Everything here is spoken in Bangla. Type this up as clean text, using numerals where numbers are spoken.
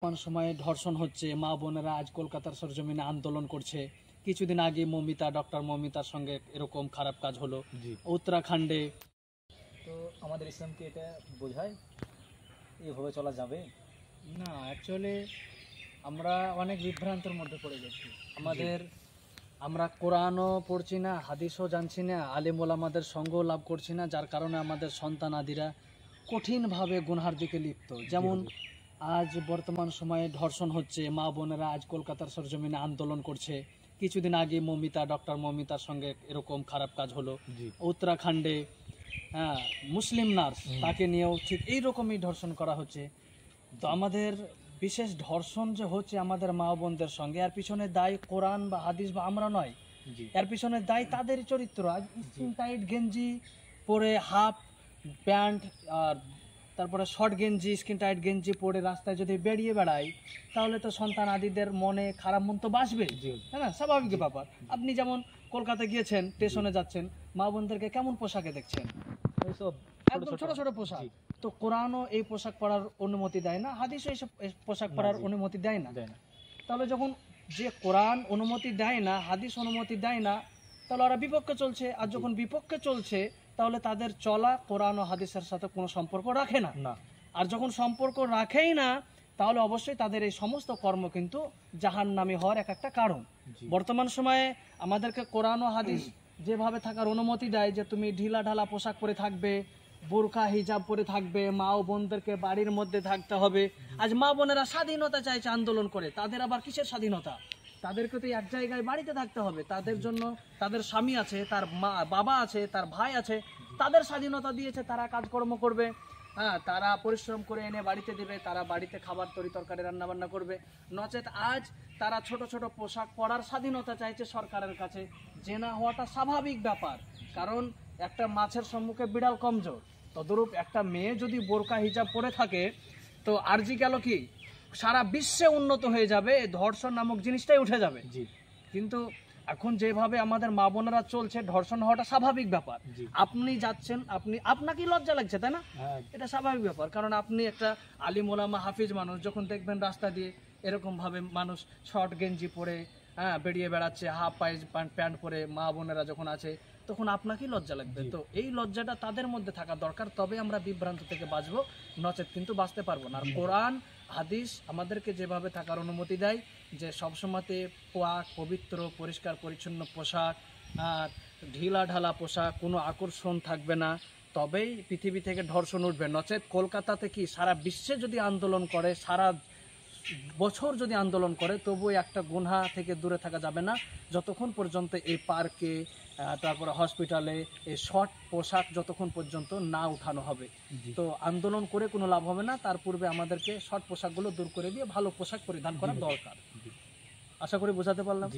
বর্তমান সময়ে ধর্ষণ হচ্ছে, মা বোনেরা আজ কলকাতার সরজমিনে আন্দোলন করছে। কিছুদিন আগে ডক্টর মমিতার সঙ্গে এরকম খারাপ কাজ হলো উত্তরাখণ্ডে। তো আমাদের ইসলামকে এটা বোঝায় এভাবে চলা যাবে না, অ্যাকচুয়ালি আমরা অনেক বিভ্রান্তের মধ্যে পড়ে গেছি। আমরা কোরআনও পড়ছি না, হাদিসও জানছি না, আলেম ওলামাদের সঙ্গও লাভ করছি না, যার কারণে আমাদের সন্তানাদিরা কঠিনভাবে গুনহার দিকে লিপ্ত। যেমন আজ বর্তমান সময়ে ধর্ষণ হচ্ছে, মা বোনেরা আজ কলকাতার সরজমিনে আন্দোলন করছে। কিছুদিন আগে ডক্টর মমিতার সঙ্গে এরকম খারাপ কাজ হলো উত্তরাখণ্ডে। হ্যাঁ, মুসলিম নার্স, তাকে নিয়েও ঠিক এইরকমই ধর্ষণ করা হচ্ছে। তো আমাদের বিশেষ ধর্ষণ যে হচ্ছে আমাদের মা বোনদের সঙ্গে, এর পিছনে দায়ী কোরআন বা হাদিস বা আমরা নয়, এর পিছনে দায়ী তাদের চরিত্র। আজ স্কিন টাইট গেঞ্জি পরে, হাফ প্যান্ট আর তারপরে শর্ট গেঞ্জি, স্কিন টাইট গেঞ্জি পরে রাস্তায় যদি বেরিয়ে বেড়ায়, তাহলে তো সন্তান আদিদের মনে খারাপ মন্তব্য আসবে, হ্যাঁ না? স্বাভাবিক ব্যাপার। আপনি যেমন কলকাতা গিয়েছেন, স্টেশনে যাচ্ছেন, মা বোনদেরকে কেমন পোশাকে দেখছেন? একদম ছোট ছোট পোশাক। তো কোরআনও এই পোশাক পরার অনুমতি দেয় না, হাদিসও এইসব পোশাক পরার অনুমতি দেয় না। তাহলে যখন যে কোরআন অনুমতি দেয় না, হাদিস অনুমতি দেয় না, তাহলে ওরা বিপক্ষে চলছে। আর যখন বিপক্ষে চলছে, তাহলে তাদের চলা কোরআন ও হাদিসের সাথে কোনো সম্পর্ক রাখে না। আর যখন সম্পর্ক রাখেই না, তাহলে অবশ্যই তাদের এই সমস্ত কর্ম কিন্তু জাহান্নামী হওয়ার এক একটা কারণ। বর্তমান সময়ে আমাদেরকে কোরআন ও হাদিস যেভাবে থাকার অনুমতি দেয়, যে তুমি ঢিলা ঢালা পোশাক পরে থাকবে, বোরকা হিজাব পরে থাকবে, মা ও বোনদেরকে বাড়ির মধ্যে থাকতে হবে। আজ মা বোনেরা স্বাধীনতা চাইছে আন্দোলন করে, তাদের আবার কিসের স্বাধীনতা? তাদেরকে তো এক জায়গায় বাড়িতে থাকতে হবে। তাদের জন্য তাদের স্বামী আছে, তার বাবা আছে, তার ভাই আছে, তাদের স্বাধীনতা দিয়েছে, তারা কাজকর্ম করবে। হ্যাঁ, তারা পরিশ্রম করে এনে বাড়িতে দেবে, তারা বাড়িতে খাবার তরি তরকারি রান্নাবান্না করবে। নচেত আজ তারা ছোট ছোট পোশাক পরার স্বাধীনতা চাইছে সরকারের কাছে। জেনা হওয়াটা স্বাভাবিক ব্যাপার, কারণ একটা মাছের সম্মুখে বিড়াল কমজোর। তদরূপ একটা মেয়ে যদি বোরকা হিজাব পরে থাকে, তো আরজি গেল কি সারা বিশ্বে উন্নত হয়ে যাবে, ধর্ষণ নামক জিনিসটাই উঠে যাবে। কিন্তু এখন যেভাবে আমাদের মা বোনেরা চলছে, ধর্ষণ হওয়াটা স্বাভাবিক ব্যাপার। আপনি যাচ্ছেন, আপনাকেই লজ্জা লাগছে, তাই না? এটা স্বাভাবিক ব্যাপার, কারণ আপনি একটা আলিম ওলামা হাফিজ মানুষ, যখন দেখবেন রাস্তা দিয়ে এরকম ভাবে মানুষ শর্ট গেঞ্জি পরে বেরিয়ে বেড়াচ্ছে, হাফ প্যান্ট পরে, মা বোনেরা যখন আছে, তখন আপনাকেই লজ্জা লাগবে। তো এই লজ্জাটা তাদের মধ্যে থাকা দরকার, তবে আমরা বিভ্রান্ত থেকে বাঁচবো, নচেত কিন্তু বাঁচতে পারবো না। আর কোরআন হাদিস আমাদেরকে যেভাবে থাকার অনুমতি দেয়, যে সবসময়তে পোয়াক পবিত্র পরিষ্কার পরিচ্ছন্ন পোশাক, আর ঢিলা ঢালা পোশাক, কোনো আকর্ষণ থাকবে না, তবেই পৃথিবী থেকে ধর্ষণ উঠবে। নচেত কলকাতাতে কি সারা বিশ্বে যদি আন্দোলন করে, সারা বছর যদি আন্দোলন করে, তবুও একটা গুনহা থেকে দূরে থাকা যাবে না, যতক্ষণ পর্যন্ত এই পার্কে, তারপরে হসপিটালে এই শর্ট পোশাক যতক্ষণ পর্যন্ত না উঠানো হবে। তো আন্দোলন করে কোনো লাভ হবে না, তার পূর্বে আমাদেরকে শর্ট পোশাকগুলো দূর করে দিয়ে ভালো পোশাক পরিধান করা দরকার। আশা করি বোঝাতে পারলাম।